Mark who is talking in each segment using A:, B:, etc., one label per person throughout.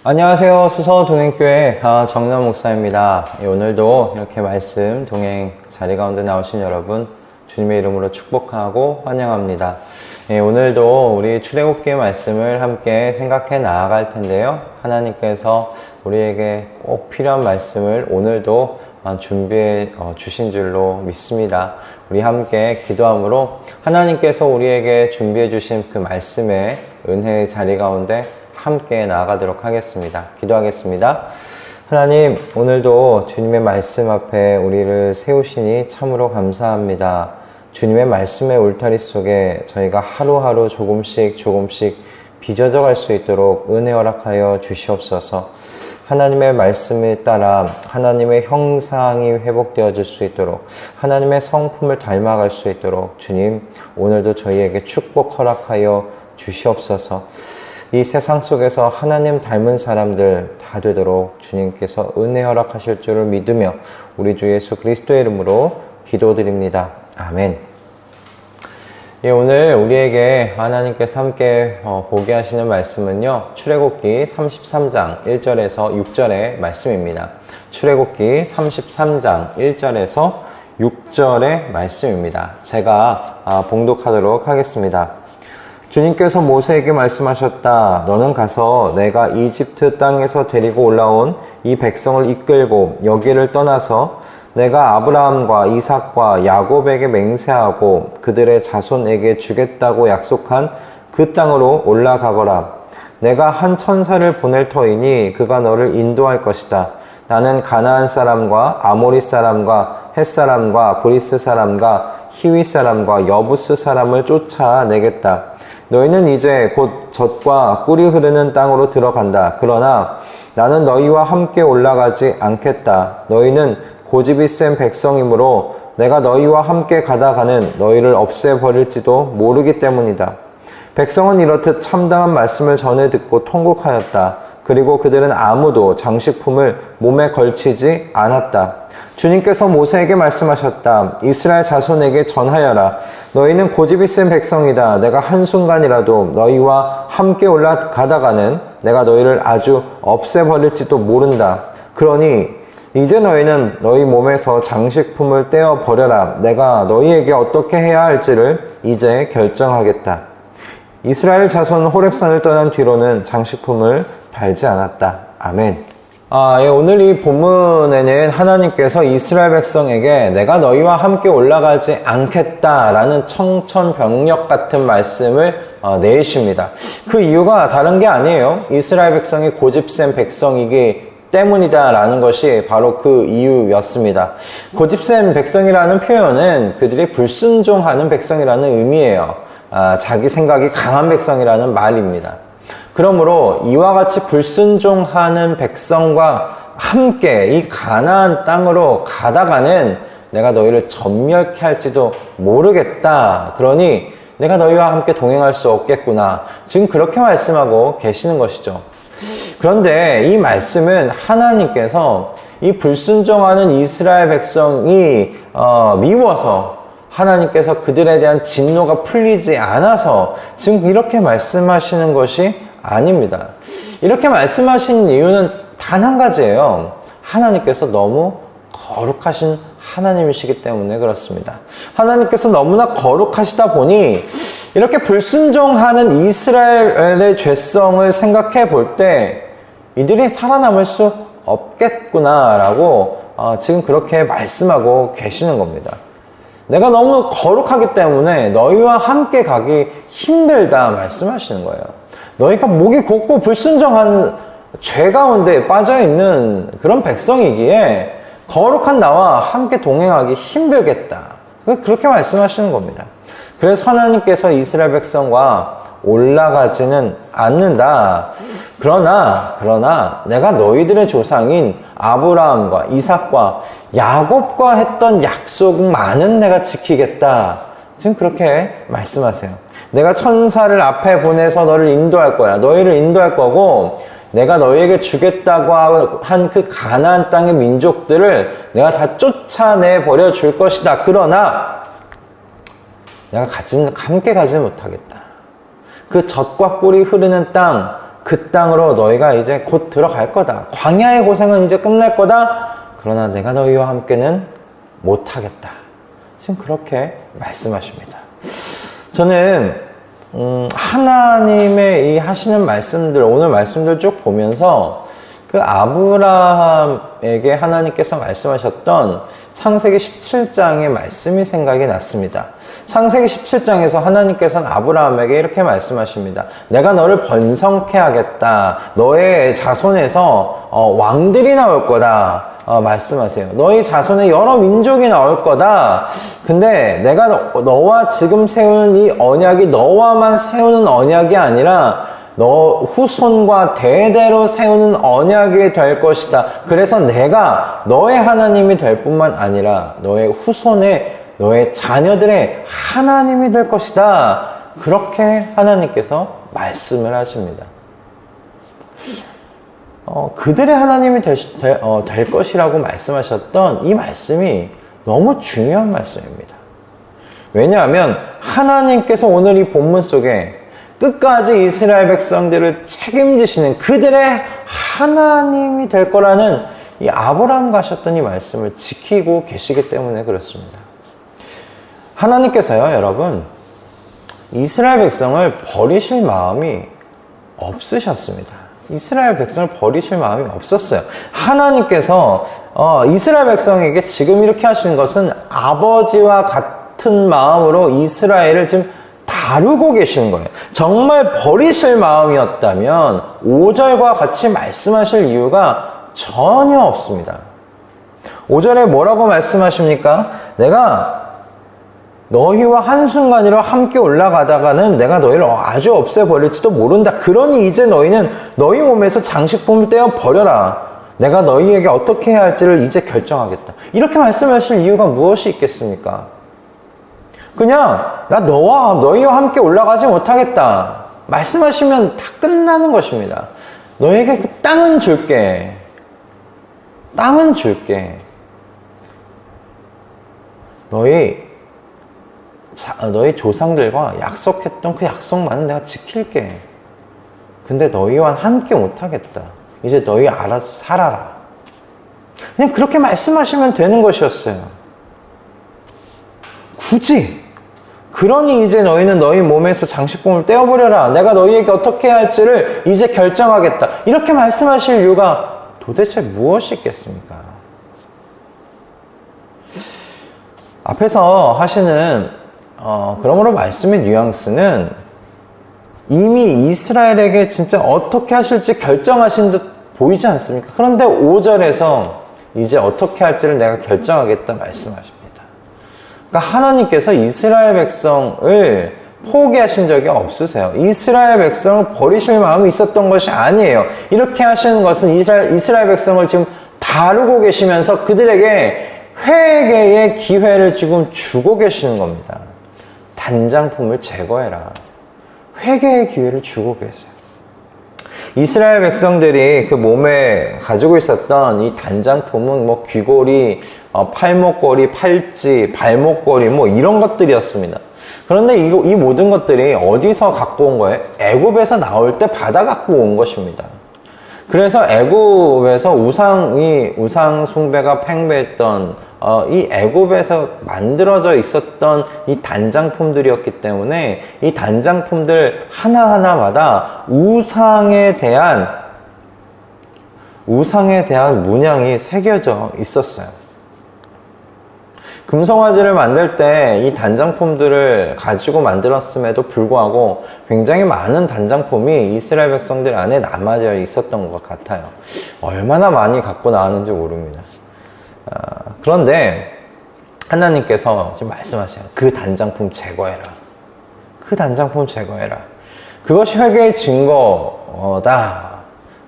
A: 안녕하세요. 수서동행교회 정남 목사입니다. 오늘도 이렇게 말씀 동행 자리 가운데 나오신 여러분 주님의 이름으로 축복하고 환영합니다. 오늘도 우리 출애굽기의 말씀을 함께 생각해 나아갈 텐데요. 하나님께서 우리에게 꼭 필요한 말씀을 오늘도 준비해 주신 줄로 믿습니다. 우리 함께 기도함으로 하나님께서 우리에게 준비해 주신 그 말씀의 은혜의 자리 가운데 함께 나아가도록 하겠습니다. 기도하겠습니다. 하나님, 오늘도 주님의 말씀 앞에 우리를 세우시니 참으로 감사합니다. 주님의 말씀의 울타리 속에 저희가 하루하루 조금씩 빚어져 갈 수 있도록 은혜 허락하여 주시옵소서. 하나님의 말씀에 따라 하나님의 형상이 회복되어질 수 있도록, 하나님의 성품을 닮아갈 수 있도록 주님, 오늘도 저희에게 축복 허락하여 주시옵소서. 이 세상 속에서 하나님 닮은 사람들 다 되도록 주님께서 은혜 허락하실 줄을 믿으며 우리 주 예수 그리스도의 이름으로 기도드립니다. 아멘. 오늘 우리에게 하나님께서 함께 보게 하시는 말씀은요, 출애굽기 33장 1절에서 6절의 말씀입니다. 출애굽기 33장 1절에서 6절의 말씀입니다. 제가 봉독하도록 하겠습니다. 주님께서 모세에게 말씀하셨다. 너는 가서 내가 이집트 땅에서 데리고 올라온 이 백성을 이끌고 여기를 떠나서 내가 아브라함과 이삭과 야곱에게 맹세하고 그들의 자손에게 주겠다고 약속한 그 땅으로 올라가거라. 내가 한 천사를 보낼 터이니 그가 너를 인도할 것이다. 나는 가나안 사람과 아모리 사람과 헷 사람과 브리스 사람과 히위 사람과 여부스 사람을 쫓아내겠다. 너희는 이제 곧 젖과 꿀이 흐르는 땅으로 들어간다. 그러나 나는 너희와 함께 올라가지 않겠다. 너희는 고집이 센 백성이므로 내가 너희와 함께 가다가는 너희를 없애버릴지도 모르기 때문이다. 백성은 이렇듯 참담한 말씀을 전해 듣고 통곡하였다. 그리고 그들은 아무도 장식품을 몸에 걸치지 않았다. 주님께서 모세에게 말씀하셨다. 이스라엘 자손에게 전하여라. 너희는 고집이 센 백성이다. 내가 한순간이라도 너희와 함께 올라가다가는 내가 너희를 아주 없애버릴지도 모른다. 그러니 이제 너희는 너희 몸에서 장식품을 떼어버려라. 내가 너희에게 어떻게 해야 할지를 이제 결정하겠다. 이스라엘 자손 호렙산을 떠난 뒤로는 장식품을 달지 않았다. 아멘. 오늘 이 본문에는 하나님께서 이스라엘 백성에게 내가 너희와 함께 올라가지 않겠다라는 청천벽력 같은 말씀을 내리십니다. 그 이유가 다른 게 아니에요. 이스라엘 백성이 고집센 백성이기 때문이다 라는 것이 바로 그 이유였습니다. 고집센 백성이라는 표현은 그들이 불순종하는 백성이라는 의미예요. 자기 생각이 강한 백성이라는 말입니다. 그러므로 이와 같이 불순종하는 백성과 함께 이 가나안 땅으로 가다가는 내가 너희를 전멸케 할지도 모르겠다. 그러니 내가 너희와 함께 동행할 수 없겠구나. 지금 그렇게 말씀하고 계시는 것이죠. 그런데 이 말씀은 하나님께서 이 불순종하는 이스라엘 백성이 미워서 하나님께서 그들에 대한 진노가 풀리지 않아서 지금 이렇게 말씀하시는 것이 아닙니다. 이렇게 말씀하신 이유는 단 한 가지예요. 하나님께서 너무 거룩하신 하나님이시기 때문에 그렇습니다. 하나님께서 너무나 거룩하시다 보니 이렇게 불순종하는 이스라엘의 죄성을 생각해 볼 때 이들이 살아남을 수 없겠구나라고 지금 그렇게 말씀하고 계시는 겁니다. 내가 너무 거룩하기 때문에 너희와 함께 가기 힘들다 말씀하시는 거예요. 너희가 목이 곱고 불순종하는 죄 가운데 빠져있는 그런 백성이기에 거룩한 나와 함께 동행하기 힘들겠다. 그렇게 말씀하시는 겁니다. 그래서 하나님께서 이스라엘 백성과 올라가지는 않는다. 그러나 내가 너희들의 조상인 아브라함과 이삭과 야곱과 했던 약속만은 내가 지키겠다. 지금 그렇게 말씀하세요. 내가 천사를 앞에 보내서 너를 인도할 거야. 너희를 인도할 거고 내가 너희에게 주겠다고 한 그 가나안 땅의 민족들을 내가 다 쫓아내 버려 줄 것이다. 그러나 내가 함께 가지 못하겠다. 그 젖과 꿀이 흐르는 땅, 그 땅으로 너희가 이제 곧 들어갈 거다. 광야의 고생은 이제 끝날 거다. 그러나 내가 너희와 함께는 못하겠다. 지금 그렇게 말씀하십니다. 저는 하나님의 이 하시는 말씀들, 오늘 말씀들 쭉 보면서 그 아브라함에게 하나님께서 말씀하셨던 창세기 17장의 말씀이 생각이 났습니다. 창세기 17장에서 하나님께서는 아브라함에게 이렇게 말씀하십니다. 내가 너를 번성케 하겠다. 너의 자손에서 왕들이 나올 거다. 말씀하세요. 너희 자손에 여러 민족이 나올 거다. 근데 내가 너와 지금 세우는 이 언약이 너와만 세우는 언약이 아니라 너 후손과 대대로 세우는 언약이 될 것이다. 그래서 내가 너의 하나님이 될 뿐만 아니라 너의 후손의 너의 자녀들의 하나님이 될 것이다. 그렇게 하나님께서 말씀을 하십니다. 그들의 하나님이 될 것이라고 말씀하셨던 이 말씀이 너무 중요한 말씀입니다. 왜냐하면 하나님께서 오늘 이 본문 속에 끝까지 이스라엘 백성들을 책임지시는 그들의 하나님이 될 거라는 이 아브라함과 하셨던 이 말씀을 지키고 계시기 때문에 그렇습니다. 하나님께서요, 여러분, 이스라엘 백성을 버리실 마음이 없으셨습니다. 이스라엘 백성을 버리실 마음이 없었어요. 하나님께서 이스라엘 백성에게 지금 이렇게 하시는 것은 아버지와 같은 마음으로 이스라엘을 지금 다루고 계시는 거예요. 정말 버리실 마음이었다면 5절과 같이 말씀하실 이유가 전혀 없습니다. 5절에 뭐라고 말씀하십니까? 내가 너희와 한순간이라 함께 올라가다가는 내가 너희를 아주 없애버릴지도 모른다. 그러니 이제 너희는 너희 몸에서 장식품을 떼어 버려라. 내가 너희에게 어떻게 해야 할지를 이제 결정하겠다. 이렇게 말씀하실 이유가 무엇이 있겠습니까? 그냥 나 너희와 함께 올라가지 못하겠다. 말씀하시면 다 끝나는 것입니다. 너희에게 그 땅은 줄게. 땅은 줄게. 너희 조상들과 약속했던 그 약속만은 내가 지킬게. 근데 너희와 함께 못하겠다. 이제 너희 알아서 살아라. 그냥 그렇게 말씀하시면 되는 것이었어요. 굳이. 그러니 이제 너희는 너희 몸에서 장식품을 떼어버려라. 내가 너희에게 어떻게 해야 할지를 이제 결정하겠다. 이렇게 말씀하실 이유가 도대체 무엇이 있겠습니까? 앞에서 하시는 그러므로 말씀의 뉘앙스는 이미 이스라엘에게 진짜 어떻게 하실지 결정하신 듯 보이지 않습니까? 그런데 5절에서 이제 어떻게 할지를 내가 결정하겠다 말씀하십니다. 그러니까 하나님께서 이스라엘 백성을 포기하신 적이 없으세요. 이스라엘 백성을 버리실 마음이 있었던 것이 아니에요. 이렇게 하시는 것은 이스라엘 백성을 지금 다루고 계시면서 그들에게 회개의 기회를 지금 주고 계시는 겁니다. 단장품을 제거해라. 회개의 기회를 주고 계세요. 이스라엘 백성들이 그 몸에 가지고 있었던 이 단장품은 뭐 귀걸이, 팔목걸이, 팔찌, 발목걸이 뭐 이런 것들이었습니다. 그런데 이 모든 것들이 어디서 갖고 온 거예요? 애굽에서 나올 때 받아 갖고 온 것입니다. 그래서 애굽에서 우상 숭배가 팽배했던 이 애굽에서 만들어져 있었던 이 단장품들이었기 때문에 이 단장품들 하나하나마다 우상에 대한 문양이 새겨져 있었어요. 금송아지를 만들 때 이 단장품들을 가지고 만들었음에도 불구하고 굉장히 많은 단장품이 이스라엘 백성들 안에 남아져 있었던 것 같아요. 얼마나 많이 갖고 나왔는지 모릅니다. 그런데 하나님께서 지금 말씀하세요. 그 단장품 제거해라. 그 단장품 제거해라. 그것이 회개의 증거다.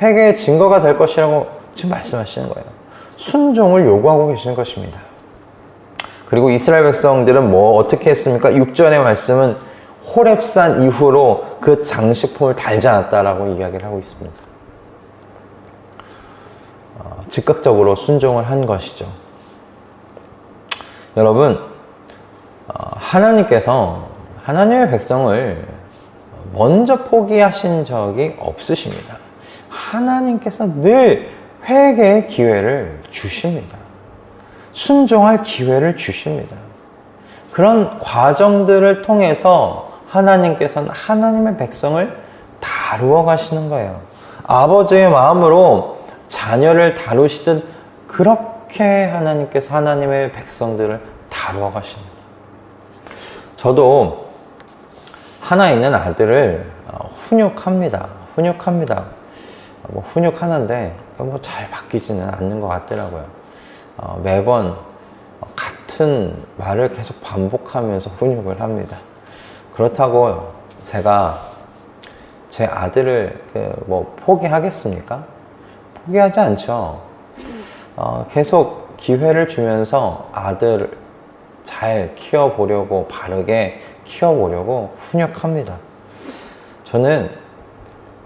A: 회개의 증거가 될 것이라고 지금 말씀하시는 거예요. 순종을 요구하고 계시는 것입니다. 그리고 이스라엘 백성들은 어떻게 했습니까? 6절의 말씀은 호렙산 이후로 그 장식품을 달지 않았다라고 이야기를 하고 있습니다. 즉각적으로 순종을 한 것이죠. 여러분, 하나님께서 하나님의 백성을 먼저 포기하신 적이 없으십니다. 하나님께서 늘 회개의 기회를 주십니다. 순종할 기회를 주십니다. 그런 과정들을 통해서 하나님께서는 하나님의 백성을 다루어 가시는 거예요. 아버지의 마음으로 자녀를 다루시듯 그렇게 하나님께서 하나님의 백성들을 다루어 가십니다. 저도 하나 있는 아들을 훈육합니다. 훈육하는데 잘 바뀌지는 않는 것 같더라고요. 매번 같은 말을 계속 반복하면서 훈육을 합니다. 그렇다고 제가 제 아들을 포기하겠습니까? 포기하지 않죠. 계속 기회를 주면서 아들을 잘 키워보려고, 바르게 키워보려고 훈육합니다. 저는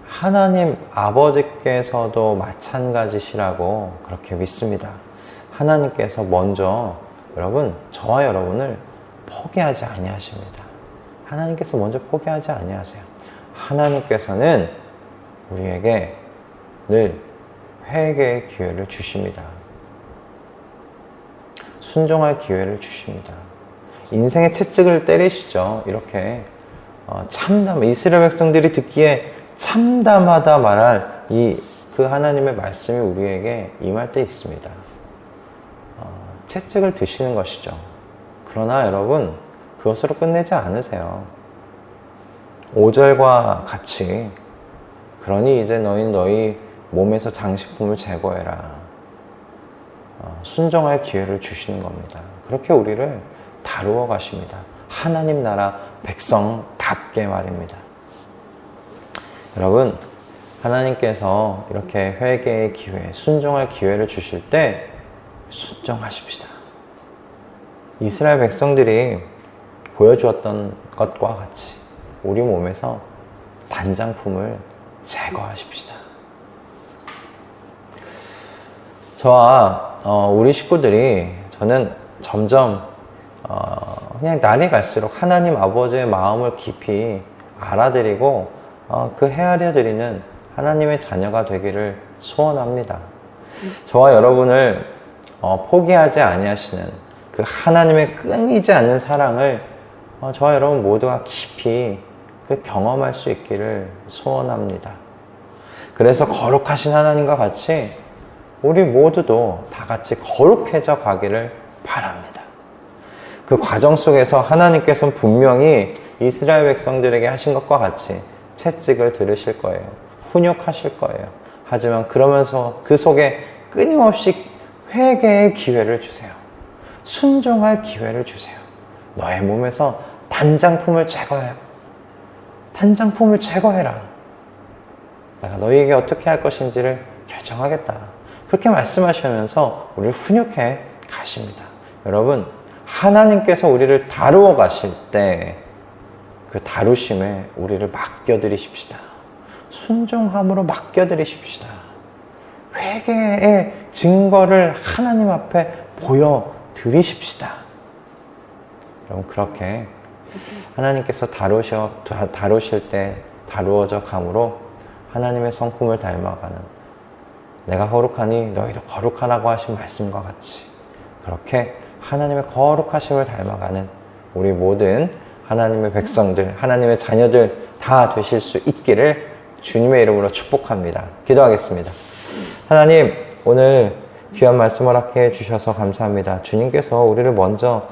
A: 하나님 아버지께서도 마찬가지시라고 그렇게 믿습니다. 하나님께서 먼저 저와 여러분을 포기하지 아니하십니다. 하나님께서 먼저 포기하지 아니하세요. 하나님께서는 우리에게 늘 회개의 기회를 주십니다. 순종할 기회를 주십니다. 인생의 채찍을 때리시죠. 이렇게 이스라엘 백성들이 듣기에 참담하다 말할 그 하나님의 말씀이 우리에게 임할 때 있습니다. 채찍을 드시는 것이죠. 그러나 여러분, 그것으로 끝내지 않으세요. 5절과 같이 그러니 이제 너희 몸에서 장식품을 제거해라. 순종할 기회를 주시는 겁니다. 그렇게 우리를 다루어 가십니다. 하나님 나라 백성답게 말입니다. 여러분, 하나님께서 이렇게 회개의 기회, 순종할 기회를 주실 때 순종하십시다. 이스라엘 백성들이 보여주었던 것과 같이 우리 몸에서 단장품을 제거하십시다. 저와 우리 식구들이 저는 점점 그냥 날이 갈수록 하나님 아버지의 마음을 깊이 알아드리고 그 헤아려드리는 하나님의 자녀가 되기를 소원합니다. 저와 여러분을 포기하지 아니하시는 그 하나님의 끊이지 않는 사랑을 저와 여러분 모두가 깊이 경험할 수 있기를 소원합니다. 그래서 거룩하신 하나님과 같이 우리 모두도 다 같이 거룩해져 가기를 바랍니다. 그 과정 속에서 하나님께서는 분명히 이스라엘 백성들에게 하신 것과 같이 채찍을 들으실 거예요. 훈육하실 거예요. 하지만 그러면서 그 속에 끊임없이 회개의 기회를 주세요. 순종할 기회를 주세요. 너의 몸에서 단장품을 제거해. 단장품을 제거해라. 내가 너희에게 어떻게 할 것인지를 결정하겠다. 그렇게 말씀하시면서 우리를 훈육해 가십니다. 여러분, 하나님께서 우리를 다루어 가실 때 그 다루심에 우리를 맡겨드리십시다. 순종함으로 맡겨드리십시다. 회개의 증거를 하나님 앞에 보여드리십시다. 여러분, 그렇게 하나님께서 다루실 때 다루어져 감으로 하나님의 성품을 닮아가는, 내가 거룩하니 너희도 거룩하라고 하신 말씀과 같이 그렇게 하나님의 거룩하심을 닮아가는 우리 모든 하나님의 백성들, 하나님의 자녀들 다 되실 수 있기를 주님의 이름으로 축복합니다. 기도하겠습니다. 하나님, 오늘 귀한 말씀 허락해 주셔서 감사합니다. 주님께서 우리를 먼저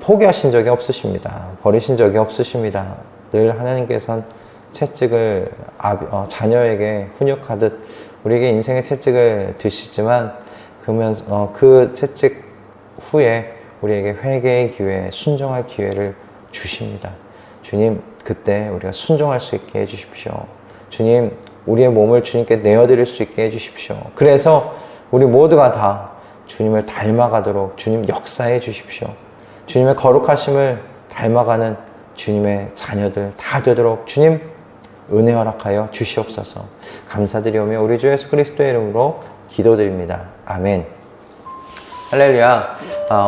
A: 포기하신 적이 없으십니다. 버리신 적이 없으십니다. 늘 하나님께서는 채찍을 자녀에게 훈육하듯 우리에게 인생의 채찍을 드시지만 그 채찍 후에 우리에게 회개의 기회, 순종할 기회를 주십니다. 주님, 그때 우리가 순종할 수 있게 해주십시오. 주님, 우리의 몸을 주님께 내어드릴 수 있게 해주십시오. 그래서 우리 모두가 다 주님을 닮아가도록 주님 역사해 주십시오. 주님의 거룩하심을 닮아가는 주님의 자녀들 다 되도록 주님 은혜 허락하여 주시옵소서. 감사드리오며 우리 주 예수 그리스도의 이름으로 기도드립니다. 아멘. 할렐루야.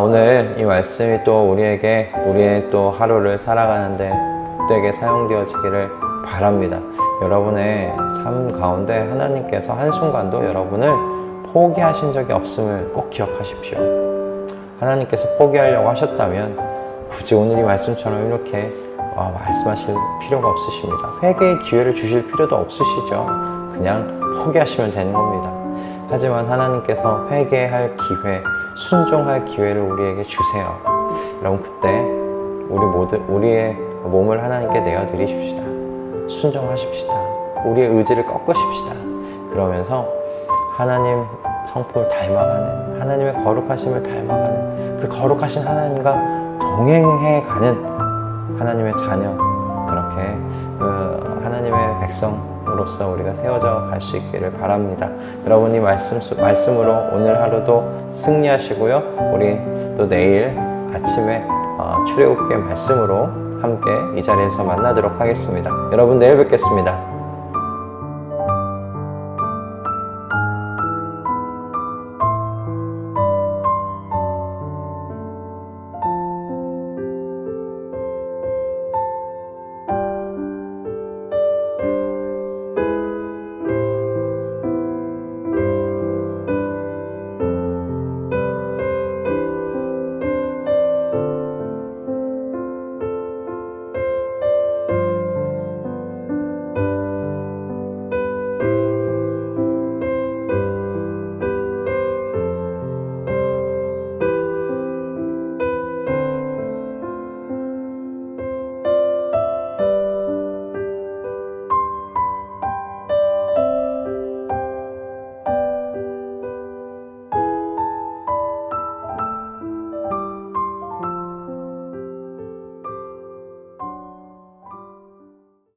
A: 오늘 이 말씀이 또 우리에게 우리의 또 하루를 살아가는데 복되게 사용되어지기를 바랍니다. 여러분의 삶 가운데 하나님께서 한순간도 여러분을 포기하신 적이 없음을 꼭 기억하십시오. 하나님께서 포기하려고 하셨다면 굳이 오늘 이 말씀처럼 이렇게 말씀하실 필요가 없으십니다. 회개의 기회를 주실 필요도 없으시죠. 그냥 포기하시면 되는 겁니다. 하지만 하나님께서 회개할 기회, 순종할 기회를 우리에게 주세요. 여러분, 그때 우리의 몸을 하나님께 내어드리십시다. 순종하십시다. 우리의 의지를 꺾으십시다. 그러면서 하나님 성품을 닮아가는, 하나님의 거룩하심을 닮아가는, 그 거룩하신 하나님과 동행해가는 하나님의 자녀, 그렇게 하나님의 백성으로서 우리가 세워져 갈 수 있기를 바랍니다. 여러분이 말씀으로 오늘 하루도 승리하시고요. 우리 또 내일 아침에 출애굽기의 말씀으로 함께 이 자리에서 만나도록 하겠습니다. 여러분, 내일 뵙겠습니다.